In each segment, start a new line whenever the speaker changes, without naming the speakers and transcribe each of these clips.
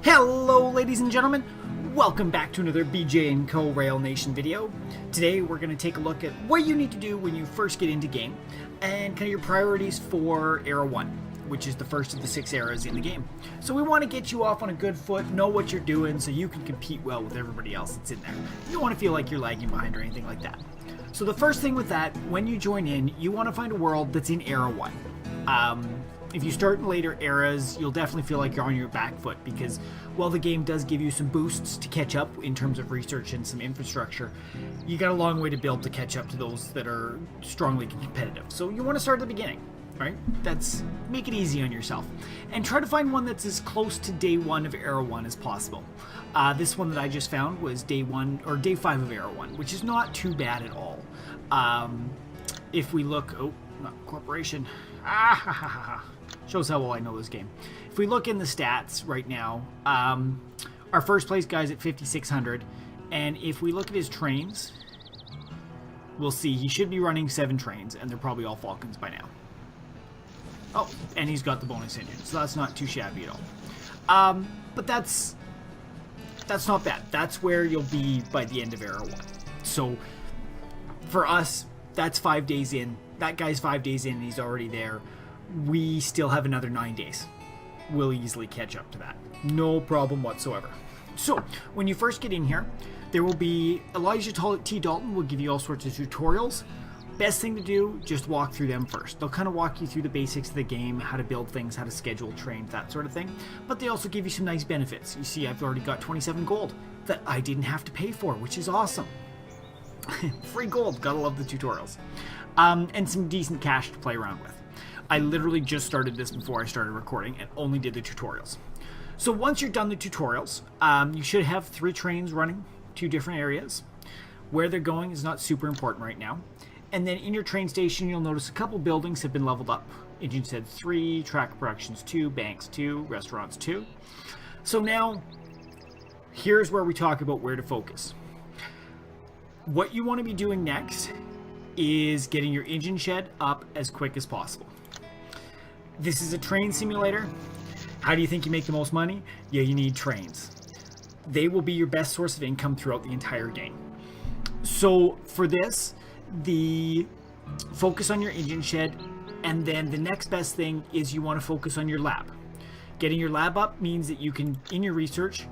Hello ladies and gentlemen, welcome back to another BJ & Co. Rail Nation video. Today we're going to take a look at what you need to do when you first get into game and kind of your priorities for Era 1, which is the first of the 6 eras in the game. So we want to get you off on a good foot, know what you're doing so you can compete well with everybody else that's in there. You don't want to feel like you're lagging behind or anything like that. So the first thing with that, when you join in, you want to find a world that's in Era 1. If you start in later eras, you'll definitely feel like you're on your back foot because while the game does give you some boosts to catch up in terms of research and some infrastructure, you got a long way to build to catch up to those that are strongly competitive. So you want to start at the beginning, right? Make it easy on yourself. And try to find one that's as close to day 1 of Era 1 as possible. This one that I just found was day 1 or day 5 of Era 1, which is not too bad at all. If we look, not corporation. Shows how well I know this game. If we look in the stats right now, our first place guy's at 5,600, and if we look at his trains, we'll see he should be running 7 trains, and they're probably all Falcons by now. Oh, and he's got the bonus engine, so that's not too shabby at all. But that's not bad. That's where you'll be by the end of Era 1. So for us, that's 5 days in. That guy's 5 days in and he's already there. We still have another 9 days. We'll easily catch up to that. No problem whatsoever. So, when you first get in here, there will be Elijah T. Dalton will give you all sorts of tutorials. Best thing to do, just walk through them first. They'll kind of walk you through the basics of the game, how to build things, how to schedule trains, that sort of thing. But they also give you some nice benefits. You see, I've already got 27 gold that I didn't have to pay for, which is awesome. Free gold, gotta love the tutorials. And some decent cash to play around with. I literally just started this before I started recording and only did the tutorials. So once you're done the tutorials, you should have 3 trains running, 2 different areas. Where they're going is not super important right now. And then in your train station, you'll notice a couple buildings have been leveled up. Engine Shed 3, Track Productions 2, Banks 2, Restaurants 2. So now, here's where we talk about where to focus. What you want to be doing next is getting your engine shed up as quick as possible. This is a train simulator. How do you think you make the most money? Yeah, you need trains. They will be your best source of income throughout the entire game. So for this, the focus on your engine shed, and then the next best thing is you want to focus on your lab. Getting your lab up means that you can, in your research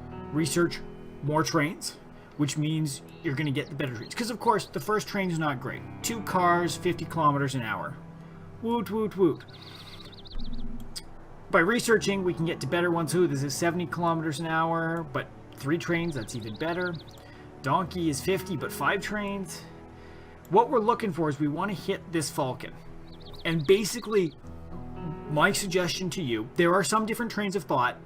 more trains, which means you're going to get the better trains. Because, of course, the first train is not great. 2 cars, 50 kilometers an hour. Woot, woot, woot. By researching, we can get to better ones. This is 70 kilometers an hour, but 3 trains, that's even better. Donkey is 50, but 5 trains. What we're looking for is we want to hit this Falcon. And basically, my suggestion to you, there are some different trains of thought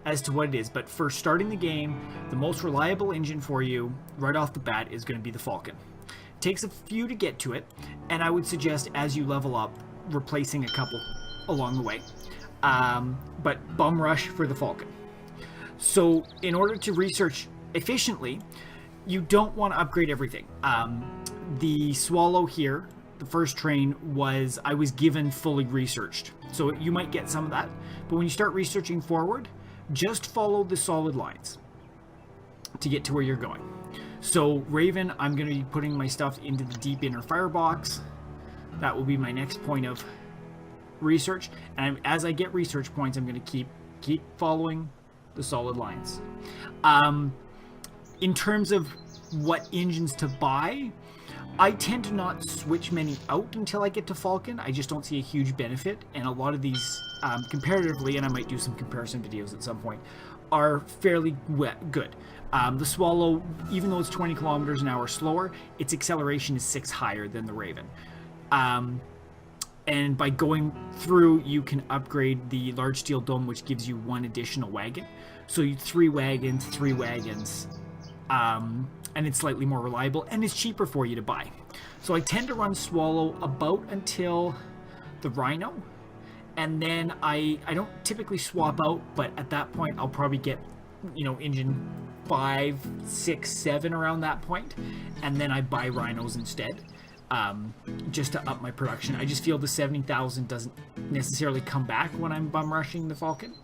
as to what it is, but for starting the game, the most reliable engine for you right off the bat is going to be the Falcon. It takes a few to get to it, and I would suggest as you level up, replacing a couple along the way. But bum rush for the Falcon. So in order to research efficiently, you don't want to upgrade everything. The Swallow here, the first train, I was given fully researched. So you might get some of that. But when you start researching forward, just follow the solid lines to get to where you're going. So Raven, I'm going to be putting my stuff into the deep inner firebox. That will be my next point of research. And as I get research points, I'm going to keep following the solid lines. In terms of what engines to buy, I tend to not switch many out until I get to Falcon. I just don't see a huge benefit, and a lot of these, comparatively, and I might do some comparison videos at some point, are fairly good. The Swallow, even though it's 20 kilometers an hour slower, its acceleration is 6 higher than the Raven. And by going through, you can upgrade the large steel dome, which gives you 1 additional wagon. So 3 wagons, and it's slightly more reliable, and it's cheaper for you to buy. So I tend to run Swallow about until the Rhino, and then I don't typically swap out, but at that point I'll probably get, engine 5, 6, 7 around that point, and then I buy Rhinos instead. Just to up my production. I just feel the 70,000 doesn't necessarily come back when I'm bum rushing the Falcon.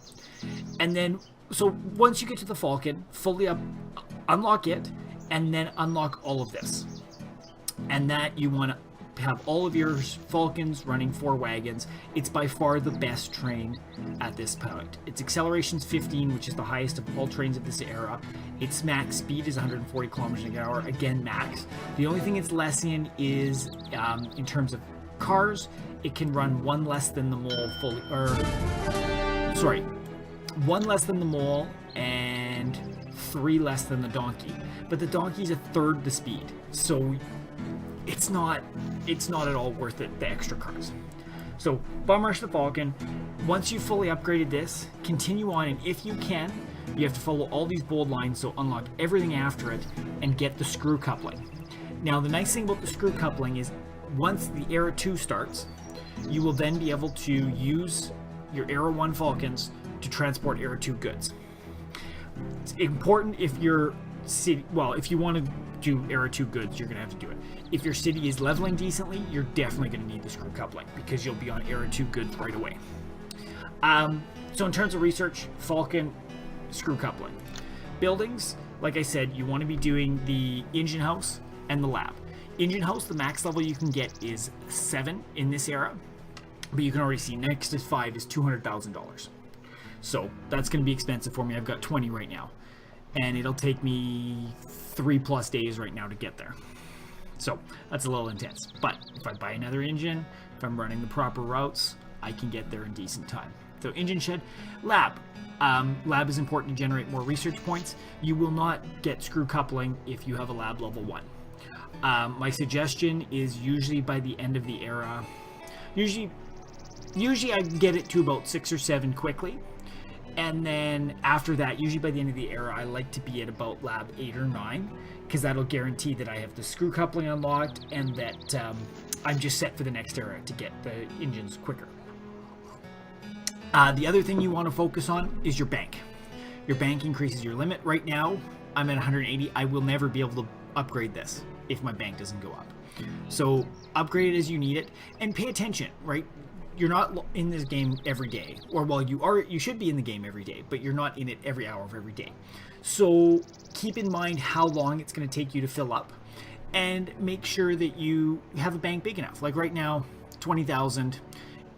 And then So once you get to the Falcon, fully unlock it, and then unlock all of this. And that you want to have all of your Falcons running 4 wagons. It's by far the best train at this point. Its acceleration's 15, which is the highest of all trains of this era. Its max speed is 140 kilometers an hour, again max. The only thing it's less in is, in terms of cars, it can run 1 less than the mole fully, sorry, 1 less than the mole and 3 less than the donkey. But the donkey's a third the speed, so it's not at all worth it, the extra cars. So Bum Rush the Falcon, once you've fully upgraded this, continue on, and if you can, you have to follow all these bold lines, so unlock everything after it and get the screw coupling. Now the nice thing about the screw coupling is once the Era 2 starts, you will then be able to use your Era 1 Falcons to transport Era 2 goods. It's important if your city, well, if you want to do Era 2 goods, you're going to have to do it. If your city is leveling decently, you're definitely going to need the screw coupling because you'll be on Era 2 goods right away. So in terms of research, Falcon, screw coupling. Buildings, like I said, you want to be doing the engine house and the lab. Engine house, the max level you can get is 7 in this era, but you can already see next is 5 is $200,000. So that's going to be expensive for me. I've got 20 right now, and it'll take me 3+ days right now to get there. So that's a little intense. But if I buy another engine, if I'm running the proper routes, I can get there in decent time. So engine shed, lab. Lab is important to generate more research points. You will not get screw coupling if you have a lab level 1. My suggestion is usually by the end of the era, usually I can get it to about 6 or 7 quickly. And then after that, usually by the end of the era, I like to be at about lab 8 or 9, because that'll guarantee that I have the screw coupling unlocked and that I'm just set for the next era to get the engines quicker. The other thing you want to focus on is your bank. Your bank increases your limit. Right now, I'm at 180. I will never be able to upgrade this if my bank doesn't go up. So upgrade it as you need it, and pay attention, right? You're not in this game every day, or well, you should be in the game every day, but you're not in it every hour of every day. So keep in mind how long it's going to take you to fill up, and make sure that you have a bank big enough. Like right now, 20,000,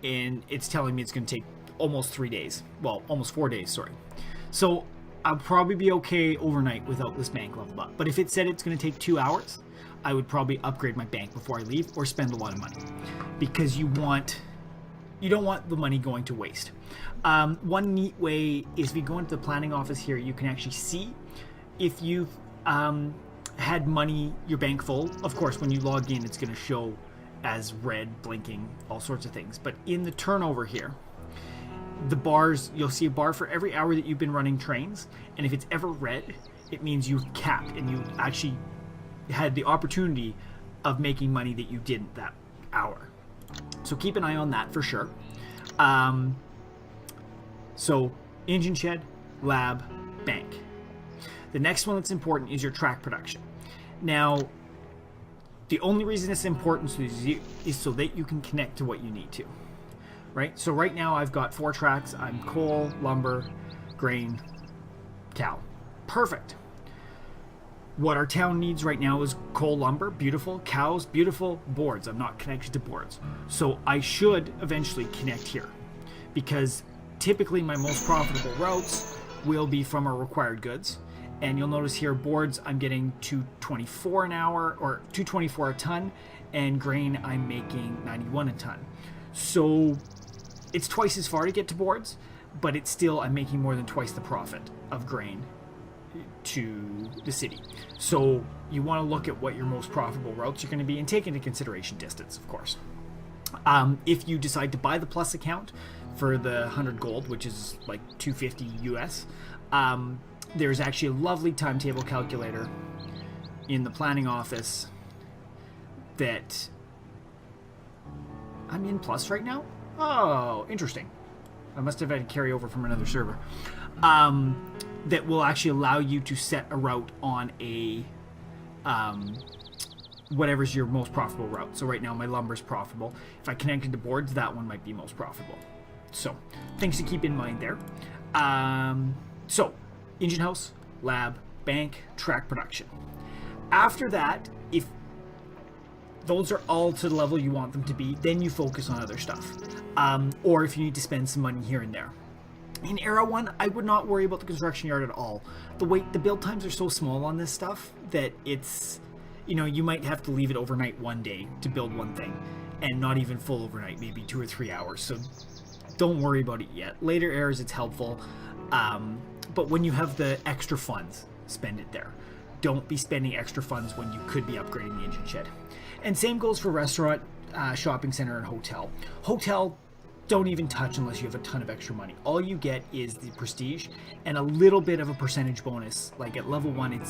and it's telling me it's going to take almost 3 days. Well, almost 4 days, sorry. So I'll probably be okay overnight without this bank leveled up. But if it said it's going to take 2 hours, I would probably upgrade my bank before I leave, or spend a lot of money, because you don't want the money going to waste. One neat way is if you go into the planning office here, you can actually see if you've had money, your bank full. Of course, when you log in, it's going to show as red, blinking, all sorts of things. But in the turnover here, the bars, you'll see a bar for every hour that you've been running trains. And if it's ever red, it means you've capped and you actually had the opportunity of making money that you didn't that hour. So keep an eye on that for sure. So engine shed, lab, bank. The next one that's important is your track production. Now, the only reason it's important is so that you can connect to what you need to, right? So right now I've got 4 tracks. I'm coal, lumber, grain, cow. Perfect. What our town needs right now is coal, lumber, beautiful, cows, beautiful, boards. I'm not connected to boards. So I should eventually connect here, because typically my most profitable routes will be from our required goods. And you'll notice here, boards, I'm getting $224 an hour, or $224 a ton, and grain, I'm making $91 a ton. So it's twice as far to get to boards, but it's still, I'm making more than twice the profit of grain to the city. So you want to look at what your most profitable routes are going to be, and take into consideration distance, of course. If you decide to buy the plus account for the 100 gold, which is like $250 US, there's actually a lovely timetable calculator in the planning office that I'm in plus right now. Oh, interesting. I must have had to carry over from another server. That will actually allow you to set a route on a whatever's your most profitable route. So right now my lumber's profitable. If I connected to boards, that one might be most profitable. So things to keep in mind there. So, engine house, lab, bank, track production. After that, if those are all to the level you want them to be, then you focus on other stuff. Or if you need to spend some money here and there. In Era 1, I would not worry about the construction yard at all. The build times are so small on this stuff that it's, you might have to leave it overnight one day to build one thing, and not even full overnight, maybe 2 or 3 hours. So don't worry about it yet. Later eras, it's helpful. But when you have the extra funds, spend it there. Don't be spending extra funds when you could be upgrading the engine shed. And same goes for restaurant, shopping center, and hotel. Hotel, don't even touch unless you have a ton of extra money. All you get is the prestige and a little bit of a percentage bonus. Like at level 1,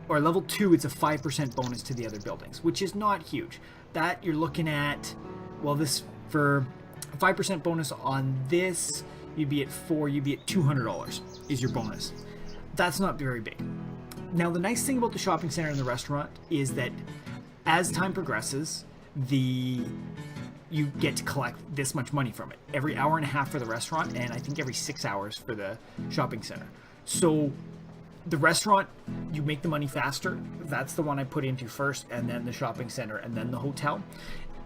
or level 2, it's a 5% bonus to the other buildings, which is not huge. That you're looking at, this for a 5% bonus on this, you'd be at $200 is your bonus. That's not very big. Now, the nice thing about the shopping center and the restaurant is that as time progresses, you get to collect this much money from it. Every hour and a half for the restaurant, and I think every 6 hours for the shopping center. So the restaurant, you make the money faster. That's the one I put into first, and then the shopping center, and then the hotel.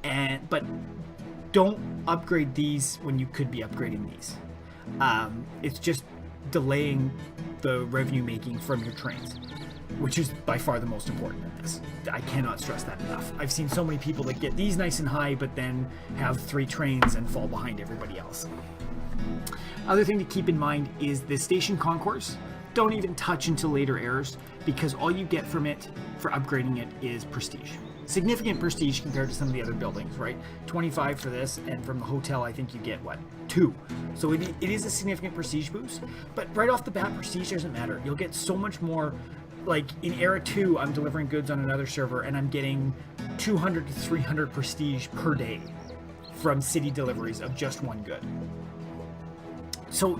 But don't upgrade these when you could be upgrading these. It's just delaying the revenue making from your trains, which is by far the most important in this. I cannot stress that enough. I've seen so many people that get these nice and high, but then have 3 trains and fall behind everybody else. Other thing to keep in mind is the station concourse. Don't even touch until later eras, because all you get from it for upgrading it is prestige. Significant prestige compared to some of the other buildings, right? 25 for this, and from the hotel I think you get 2. So it is a significant prestige boost, but right off the bat, prestige doesn't matter. You'll get so much more. Like in Era 2, I'm delivering goods on another server and I'm getting 200 to 300 prestige per day from city deliveries of just one good. So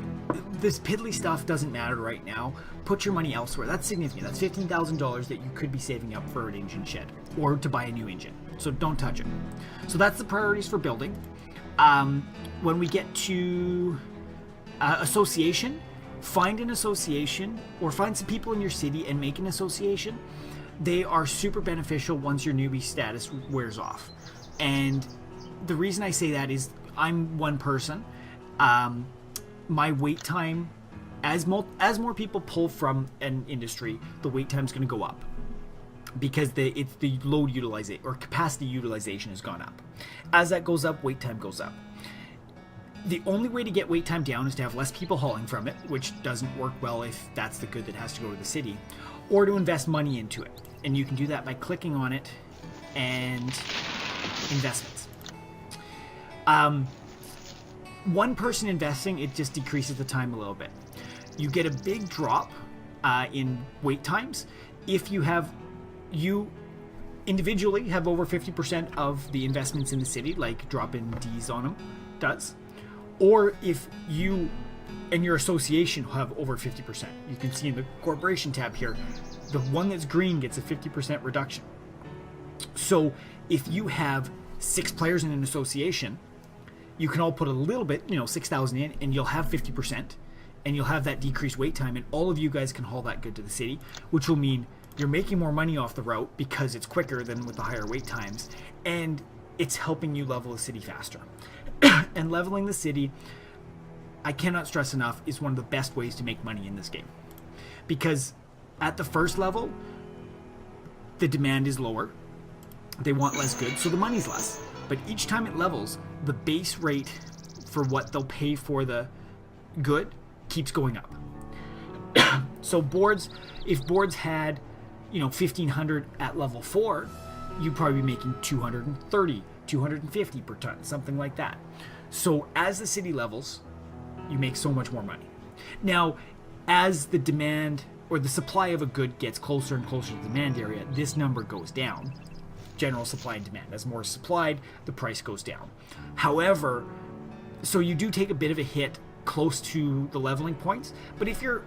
this piddly stuff doesn't matter right now. Put your money elsewhere. That's significant. That's $15,000 that you could be saving up for an engine shed or to buy a new engine. So don't touch it. So that's the priorities for building. When we get to association, find an association or find some people in your city and make an association. They are super beneficial once your newbie status wears off. And the reason I say that is I'm one person. My wait time, as more people pull from an industry, the wait time is going to go up because the load utilization or capacity utilization has gone up. As that goes up, wait time goes up. The only way to get wait time down is to have less people hauling from it, which doesn't work well if that's the good that has to go to the city, or to invest money into it. And you can do that by clicking on it and investments. One person investing, it just decreases the time a little bit. You get a big drop in wait times if you individually have over 50% of the investments in the city, like dropping D's on them does. Or if you and your association have over 50%. You can see in the corporation tab here, the one that's green gets a 50% reduction. So if you have 6 players in an association, you can all put a little bit, 6,000 in, and you'll have 50%, and you'll have that decreased wait time, and all of you guys can haul that good to the city, which will mean you're making more money off the route because it's quicker than with the higher wait times, and it's helping you level the city faster. And leveling the city, I cannot stress enough, is one of the best ways to make money in this game. Because at the first level, the demand is lower. They want less goods, so the money's less. But each time it levels, the base rate for what they'll pay for the good keeps going up. So boards, if boards had, 1,500 at level 4, you'd probably be making 230, 250 per ton, something like that. So as the city levels, you make so much more money. Now, as the demand or the supply of a good gets closer and closer to the demand area, this number goes down. General supply and demand. As more is supplied, the price goes down. However, so you do take a bit of a hit close to the leveling points, but if your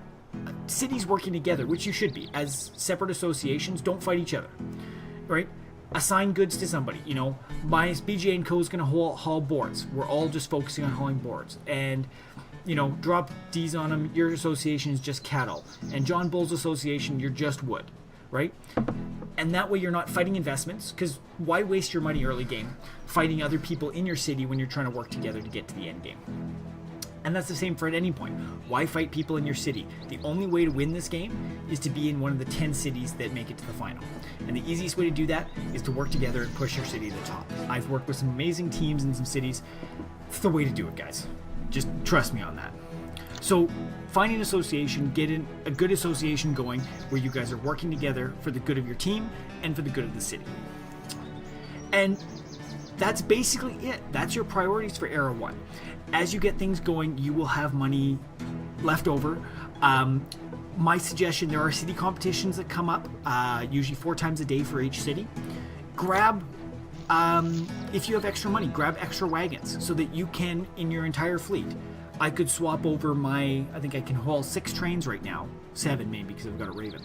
cities working together, which you should be, as separate associations, don't fight each other, right? Assign goods to somebody. My BJ & Co is going to haul boards. We're all just focusing on hauling boards. And you know, drop D's on them, your association is just cattle. And John Bull's association, you're just wood, right? And that way you're not fighting investments, because why waste your money early game fighting other people in your city when you're trying to work together to get to the end game? And that's the same for at any point. Why fight people in your city? The only way to win this game is to be in one of the 10 cities that make it to the final. And the easiest way to do that is to work together and push your city to the top. I've worked with some amazing teams in some cities. It's the way to do it, guys. Just trust me on that. So find an association, get in a good association going where you guys are working together for the good of your team and for the good of the city. And that's basically it. That's your priorities for Era 1. As you get things going, you will have money left over. My suggestion, there are city competitions that come up, usually 4 times a day for each city. Grab, if you have extra money, grab extra wagons so that you can, in your entire fleet, I could swap over I think I can haul 6 trains right now, 7 maybe because I've got a Raven.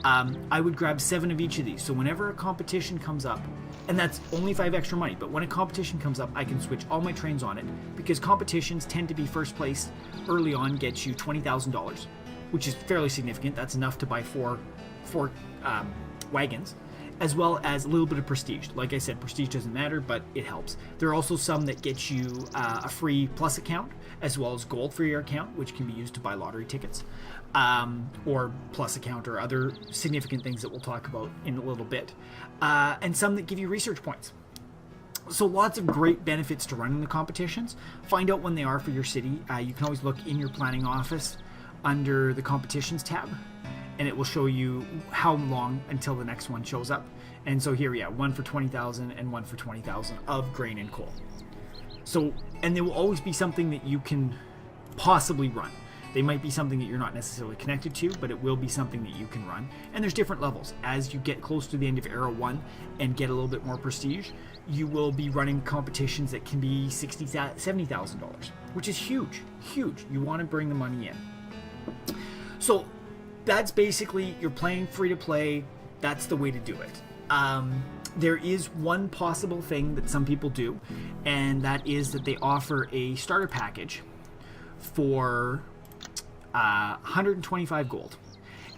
I would grab 7 of each of these. So whenever a competition comes up, and that's only 5 extra money, but when a competition comes up, I can switch all my trains on it, because competitions tend to be first place early on, gets you $20,000, which is fairly significant. That's enough to buy four wagons, as well as a little bit of prestige. Like I said, prestige doesn't matter, but it helps. There are also some that get you a free plus account, as well as gold for your account, which can be used to buy lottery tickets, or plus account, or other significant things that we'll talk about in a little bit, and some that give you research points. So lots of great benefits to running the competitions. Find out when they are for your city. You can always look in your planning office under the competitions tab, and it will show you how long until the next one shows up. And so here, yeah, one for 20,000 and one for 20,000 of grain and coal. So, and there will always be something that you can possibly run. They might be something that you're not necessarily connected to, but it will be something that you can run. And there's different levels. As you get close to the end of Era 1 and get a little bit more prestige, you will be running competitions that can be $60,000, $70,000, which is huge, huge. You want to bring the money in. So that's basically, you're playing free to play. That's the way to do it. There is one possible thing that some people do, and that is that they offer a starter package for 125 gold.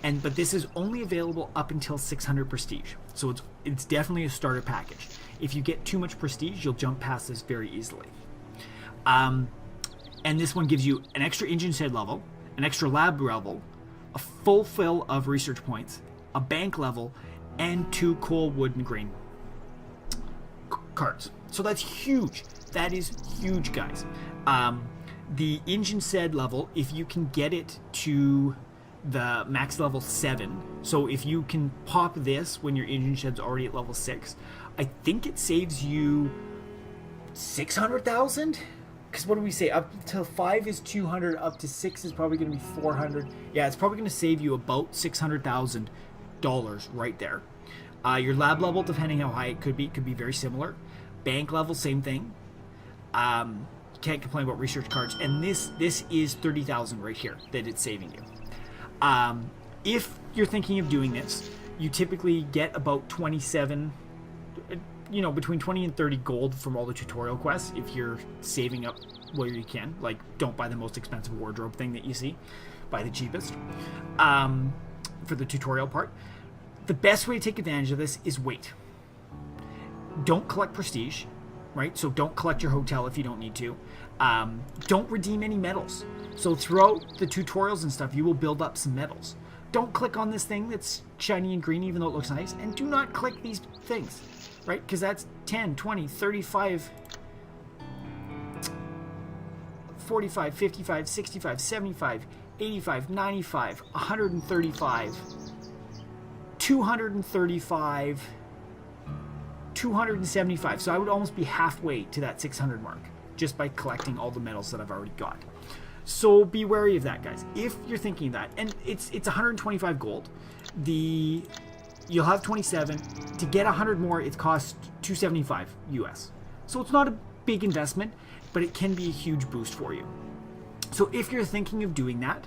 But this is only available up until 600 prestige. So it's definitely a starter package. If you get too much prestige, you'll jump past this very easily. And this one gives you an extra engine shed level, an extra lab level, a full fill of research points, a bank level, and 2 coal, wood, and grain cards. So that's huge. That is huge, guys. The engine shed level, if you can get it to the max level 7, so if you can pop this when your engine shed's already at level 6, I think it saves you 600,000. Because what do we say? Up to 5 is 200, up to 6 is probably going to be 400. Yeah, it's probably going to save you about $600,000 right there. Your lab level, depending how high it could be very similar. Bank level, same thing. Can't complain about research cards. And this is 30,000 right here that it's saving you. If you're thinking of doing this, you typically get about 27, between 20 and 30 gold from all the tutorial quests if you're saving up where you can. Like, don't buy the most expensive wardrobe thing that you see. Buy the cheapest for the tutorial part. The best way to take advantage of this is wait. Don't collect prestige, right? So don't collect your hotel if you don't need to. Don't redeem any medals. So throughout the tutorials and stuff, you will build up some medals. Don't click on this thing that's shiny and green even though it looks nice, and do not click these things, right? Because that's 10, 20, 35, 45, 55, 65, 75, 85, 95, 135, 235, 275. So I would almost be halfway to that 600 mark just by collecting all the medals that I've already got. So be wary of that, guys. If you're thinking that, and it's 125 gold. You'll have 27. To get 100 more, it costs 275 US. So it's not a big investment, but it can be a huge boost for you. So if you're thinking of doing that,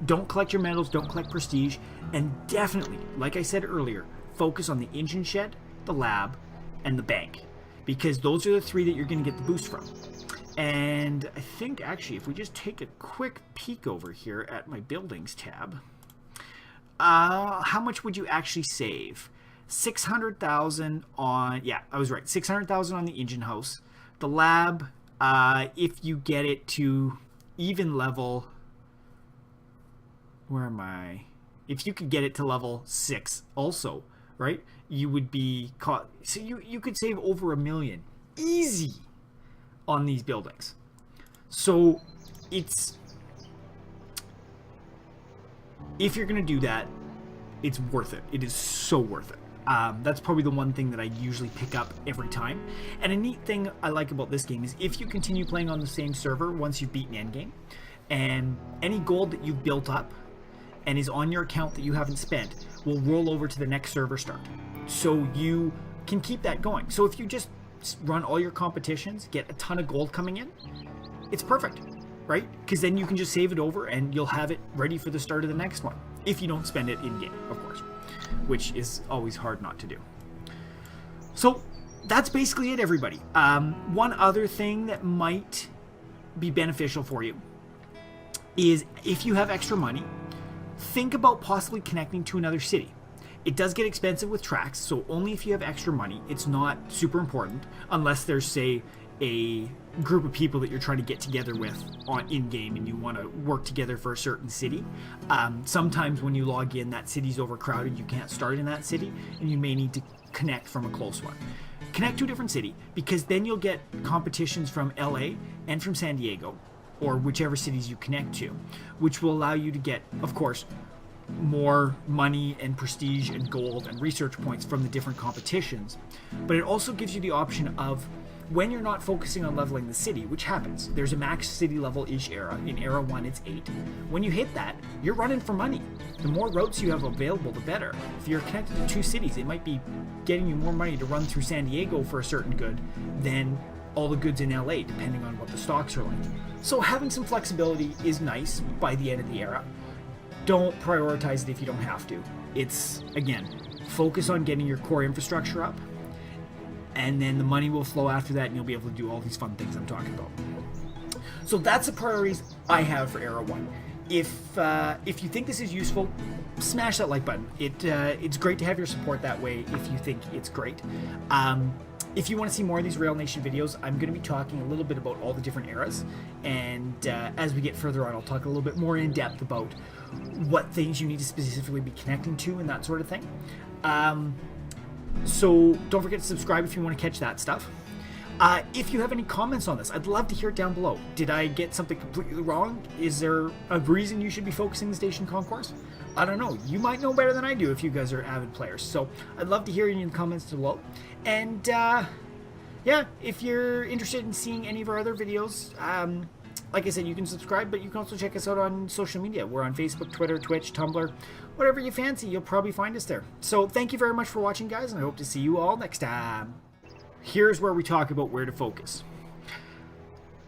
don't collect your medals, don't collect prestige, and definitely, like I said earlier, focus on the engine shed, the lab, and the bank, because those are the 3 that you're going to get the boost from. And I think, actually, if we just take a quick peek over here at my buildings tab, how much would you actually save? 600,000 on, yeah, I was right, 600,000 on the engine house. The lab, if you get it to even level, where am I? If you could get it to level 6 also, right, you would be caught. So you could save over $1 million easy on these buildings. So it's, if you're going to do that, it's worth it. It is so worth it. That's probably the one thing that I usually pick up every time. And a neat thing I like about this game is if you continue playing on the same server once you've beaten endgame, and any gold that you've built up and is on your account that you haven't spent will roll over to the next server start. So you can keep that going. So if you just run all your competitions, get a ton of gold coming in, it's perfect, right? Because then you can just save it over and you'll have it ready for the start of the next one. If you don't spend it in-game, of course, which is always hard not to do. So that's basically it, everybody. One other thing that might be beneficial for you is if you have extra money, think about possibly connecting to another city. It does get expensive with tracks, so only if you have extra money. It's not super important unless there's, say, a group of people that you're trying to get together with on in-game and you want to work together for a certain city. Sometimes when you log in, that city's overcrowded, you can't start in that city, and you may need to connect from a close one. Connect to a different city, because then you'll get competitions from LA and from San Diego, or whichever cities you connect to, which will allow you to get, of course, more money and prestige and gold and research points from the different competitions. But it also gives you the option of, when you're not focusing on leveling the city, which happens, there's a max city level each era. In era 1 it's 8. When you hit that, you're running for money. The more routes you have available, the better. If you're connected to 2 cities, it might be getting you more money to run through San Diego for a certain good than all the goods in LA, depending on what the stocks are like. So having some flexibility is nice by the end of the era. Don't prioritize it if you don't have to. It's, again, focus on getting your core infrastructure up, and then the money will flow after that, and you'll be able to do all these fun things I'm talking about. So that's the priorities I have for Era 1. If you think this is useful, smash that like button. It's great to have your support that way if you think it's great. If you want to see more of these Rail Nation videos, I'm going to be talking a little bit about all the different eras, and as we get further on, I'll talk a little bit more in depth about what things you need to specifically be connecting to and that sort of thing. So don't forget to subscribe if you want to catch that stuff. If you have any comments on this, I'd love to hear it down below. Did I get something completely wrong? Is there a reason you should be focusing the station concourse? I don't know. You might know better than I do if you guys are avid players. So I'd love to hear you in the comments below. And yeah, if you're interested in seeing any of our other videos, like I said, you can subscribe, but you can also check us out on social media. We're on Facebook, Twitter, Twitch, Tumblr, whatever you fancy, you'll probably find us there. So thank you very much for watching, guys, and I hope to see you all next time. Here's where we talk about where to focus.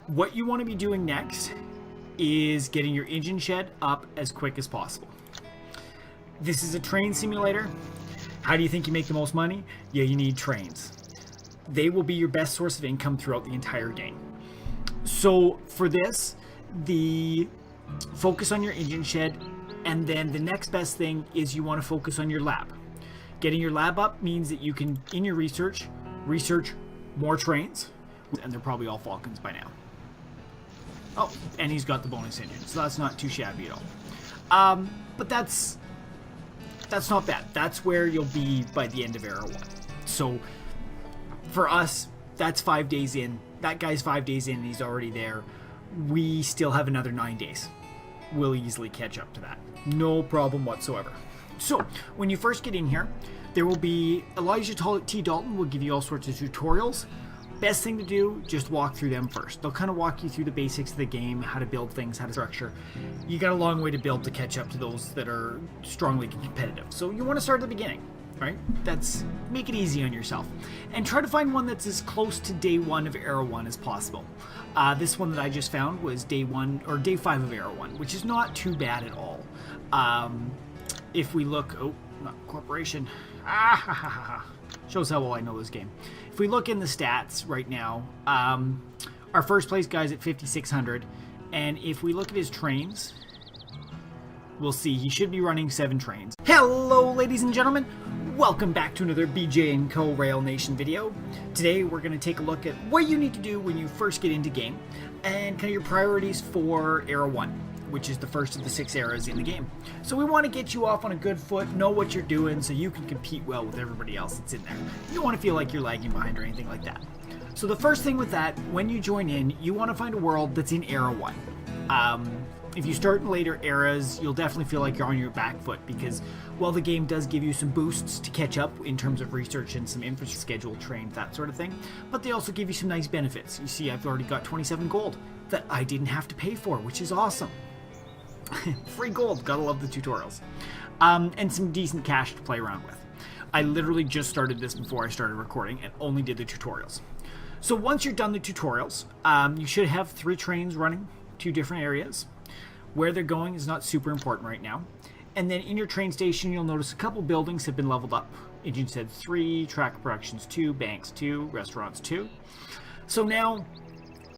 What you want to be doing next is getting your engine shed up as quick as possible. This is a train simulator. How do you think you make the most money? Yeah, you need trains. They will be your best source of income throughout the entire game. So for this, the focus on your engine shed, and then the next best thing is you want to focus on your lab. Getting your lab up means that you can, in your research more trains, and they're probably all Falcons by now. Oh, and he's got the bonus engine, so that's not too shabby at all. But that's not bad. That's where you'll be by the end of Era 1. So for us, that's 5 days in. That guy's 5 days in and he's already there. We still have another 9 days. We'll easily catch up to that. No problem whatsoever. So when you first get in here, there will be Elijah T. Dalton will give you all sorts of tutorials. Best thing to do, just walk through them first. They'll kind of walk you through the basics of the game, how to build things, how to structure. You got a long way to build to catch up to those that are strongly competitive. So you want to start at the beginning, right? Make it easy on yourself. And try to find one that's as close to day 1 of Era 1 as possible. This one that I just found was day 1 or day 5 of Era 1, which is not too bad at all. If we look, oh, not corporation. Shows how well I know this game. If we look in the stats right now, Our first place guy's at 5,600, and if we look at his trains, we'll see he should be running 7 trains. Hello, ladies and gentlemen. Welcome back to another BJ & Co. Rail Nation video. Today we're going to take a look at what you need to do when you first get into game and kind of your priorities for Era 1, which is the first of the 6 eras in the game. So we want to get you off on a good foot, know what you're doing so you can compete well with everybody else that's in there. You don't want to feel like you're lagging behind or anything like that. So the first thing with that, when you join in, you want to find a world that's in Era 1. If you start in later eras, you'll definitely feel like you're on your back foot because while the game does give you some boosts to catch up in terms of research and some infrastructure, schedule, train, that sort of thing, but they also give you some nice benefits. You see, I've already got 27 gold that I didn't have to pay for, which is awesome. Free gold, gotta love the tutorials. And some decent cash to play around with. I literally just started this before I started recording and only did the tutorials. So once you're done the tutorials, you should have 3 trains running, 2 different areas. Where they're going is not super important right now. And then in your train station, you'll notice a couple buildings have been leveled up. Engine Head 3, Track Productions 2, Banks 2, Restaurants 2. So now